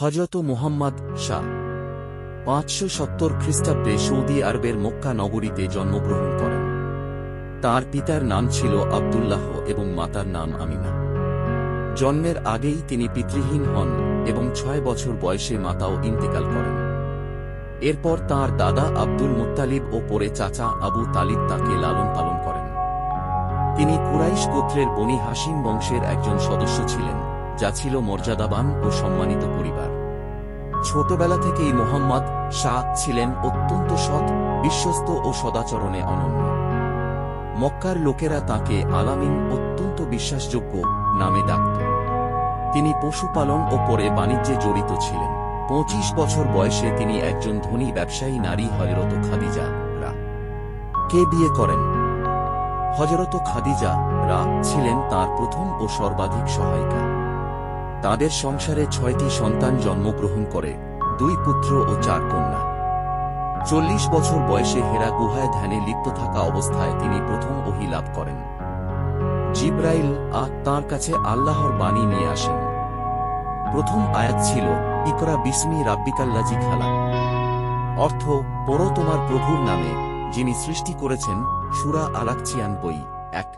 হযরত মুহাম্মদ শাহ ৫৭০ খ্রিস্টাব্দে সৌদি আরবের মক্কা নগরীতে জন্মগ্রহণ করেন। তার পিতার নাম ছিল আব্দুল্লাহ এবং মাতার নাম আমিনা। জন্মের আগেই তিনি পিতৃহীন হন এবং ৬ বছর বয়সে মাতাও ইন্তেকাল করেন। এরপর তাঁর দাদা আব্দুল মুত্তালিব ও পরে চাচা আবু তালিব তাকে লালন পালন করেন। তিনি কুরাইশ গোত্রের বনি হাশিম বংশের একজন সদস্য ছিলেন, যা ছিল মর্যাদাবান ও সম্মানিত পরিবার। ছোটবেলা থেকেই মুহাম্মদ শাহ ছিলেন অত্যন্ত সৎ, বিশ্বস্ত ও সদাচরণে অনন্য। মক্কার লোকেরা তাকে আলামিন, অত্যন্ত বিশ্বাসযোগ্য নামে ডাকত। তিনি পশুপালন ও পরে বাণিজ্যে জড়িত ছিলেন। ২৫ বছর বয়সে তিনি একজন ধনী ব্যবসায়ী নারী হযরত খাদিজা কে বিয়ে করেন। হযরত খাদিজা ছিলেন তাঁর প্রথম ও সর্বাধিক সহায়িকা। তাদের সংসারে ৬টি সন্তান জন্মগ্রহণ করে, ২ পুত্র ও ৪ কন্যা। ৪০ বছর বয়সে হেরা গুহায় ধ্যানে লিপ্ত থাকা অবস্থায় তিনি প্রথম ওহী লাভ করেন। জিবরাইল তাঁর কাছে আল্লাহর বাণী নিয়ে আসেন। প্রথম আয়াত ছিল ইকরা বিসমি রাব্বিকাল্লাযী খালাক, অর্থ পড়ো তোমার প্রভুর নামে, যিনি সৃষ্টি করেছেন। সূরা আল-আলাক ৯৬ ১।